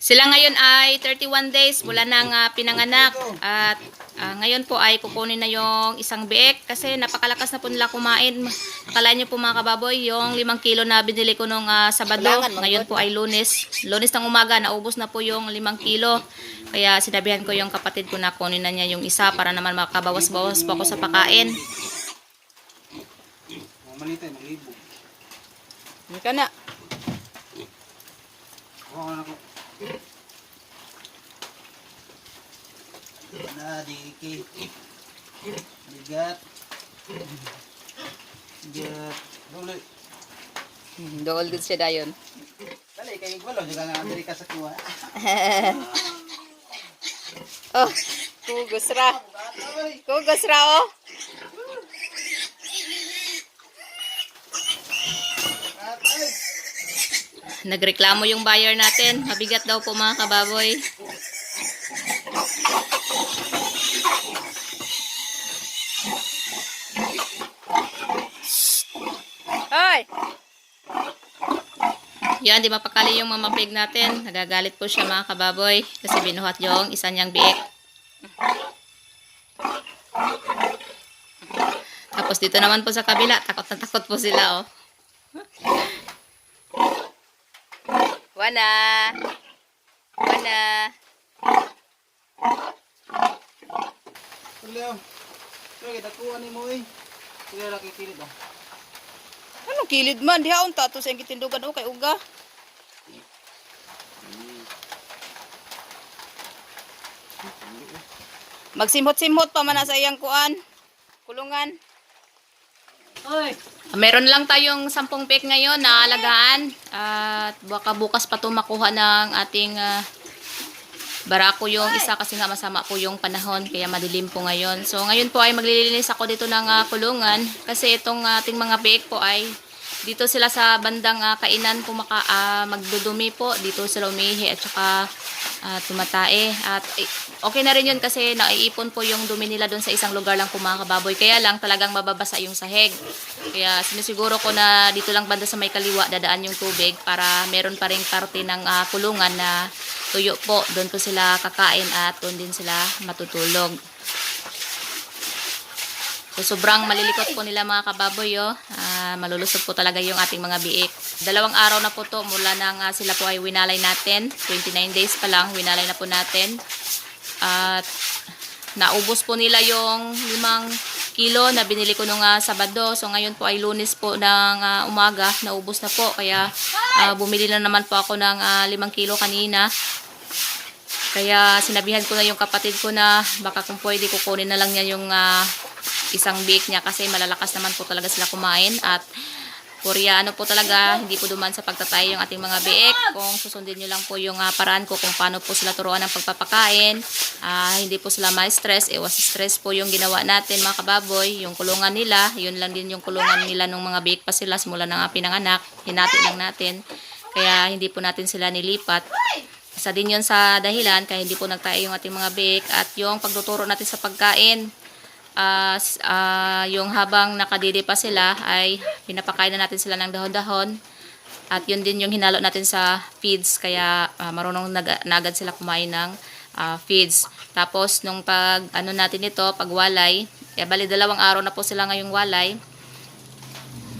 Sila ngayon ay 31 days mula nang pinanganak. At ngayon po ay kukunin na yung isang biik kasi napakalakas na po nila kumain. Akala nyo po mga kababoy, yung 5 kilo na binili ko nung Sabado, ngayon po ay Lunes. Lunes ng umaga, naubos na po yung 5 kilo. Kaya sinabihan ko yung kapatid ko na kunin na niya yung isa para naman makabawas-bawas po ako sa pakain. Malita, maglibo. Hindi ka na. Ako. Na, diki. Bigat. Bigat. Dole. Dool din siya dayon. Dali, kayo wala. Diga nga, dali ka sa kuha. Oh, kugos ra. Kugos ra, oh. Nagreklamo yung buyer natin. Mabigat daw po mga kababoy. Hoy! Yan, di mapakali yung mamapig natin. Nagagalit po siya mga kababoy kasi binuhat yung isa niyang biik. Tapos dito naman po sa kabila, takot na takot po sila, oh. Wana! Wana! Leo. Sige, dakuha ni mo eh. Sige, laki kilid oh. Anong kilid man? Diha unta to sa yung kitindugan o kay uga. Magsimhot-simhot pa man na sa iyang kuan. Kulungan. Oy. Meron lang tayong 10 pick ngayon na alagaan. At baka bukas pa ito makuha ng ating barako yung isa kasi nga masama po yung panahon. Kaya madilim po ngayon. So ngayon po ay maglilinis ako dito ng kulungan. Kasi itong ating mga pick po ay dito sila sa bandang kainan po magdudumi po. Dito sila umihi at saka tumatae. At okay na rin yun kasi naiipon po yung dumi nila doon sa isang lugar lang po mga kababoy. Kaya lang talagang mababasa yung sahig. Kaya sinisiguro ko na dito lang banda sa may kaliwa dadaan yung tubig para meron pa ring parte ng kulungan na tuyo po. Doon po sila kakain at doon din sila matutulog. So, sobrang malilikot po nila mga kababoy, oh. Malulusog po talaga yung ating mga biik. 2 araw na po to mula nang sila po ay winalay natin. 29 days pa lang, winalay na po natin. At naubos po nila yung 5 kilo na binili ko nung Sabado. So, ngayon po ay Lunes po ng umaga. Naubos na po. Kaya bumili na naman po ako ng 5 kilo kanina. Kaya sinabihan ko na yung kapatid ko na baka kung pwede kukunin na lang niya yung isang biik niya kasi malalakas naman po talaga sila kumain at Koreano po talaga, hindi po duman sa pagtatay yung ating mga biik. Kung susundin nyo lang po yung paraan ko kung paano po sila turuan ng pagpapakain, hindi po sila ma-stress, iwas stress po yung ginawa natin mga kababoy. Yung kulungan nila, yun lang din yung kulungan nila nung mga biik pa sila simula na pinanganak, hinati lang natin. Kaya hindi po natin sila nilipat. Isa din yun sa dahilan kaya hindi po nagtayo yung ating mga biik at yung pagtuturo natin sa pagkain. Yung habang nakadidi pa sila ay pinapakain na natin sila ng dahon-dahon at yun din yung hinalo natin sa feeds kaya marunong na agad sila kumain ng feeds. Tapos nung pag ano natin ito, pagwalay, bali 2 araw na po sila ngayong walay.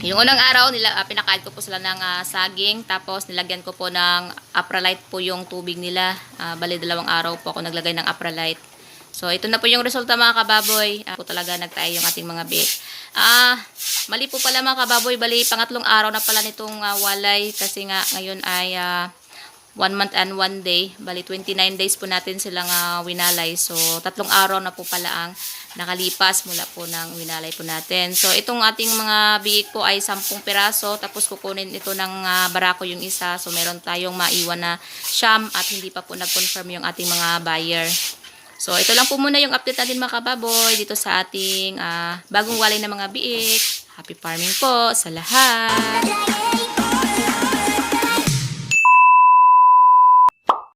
Yung unang araw nila pinakain ko po sila ng saging tapos nilagyan ko po ng Apralite po yung tubig nila. Bali 2 araw po ako naglagay ng Apralite. So, ito na po yung resulta mga kababoy. Po talaga nagtayo yung ating mga biik. Mali po pala mga kababoy. Bali, pangatlong araw na pala nitong walay. Kasi nga, ngayon ay 1 month and 1 day. Bali, 29 days po natin silang winalay. So, 3 araw na po pala ang nakalipas mula po ng winalay po natin. So, itong ating mga biik po ay 10 piraso. Tapos, kukunin ito ng barako yung isa. So, meron tayong maiwan na siyam at hindi pa po nag-confirm yung ating mga buyer. So, ito lang po muna yung update natin mga kababoy dito sa ating bagong walay na mga biik. Happy farming po sa lahat!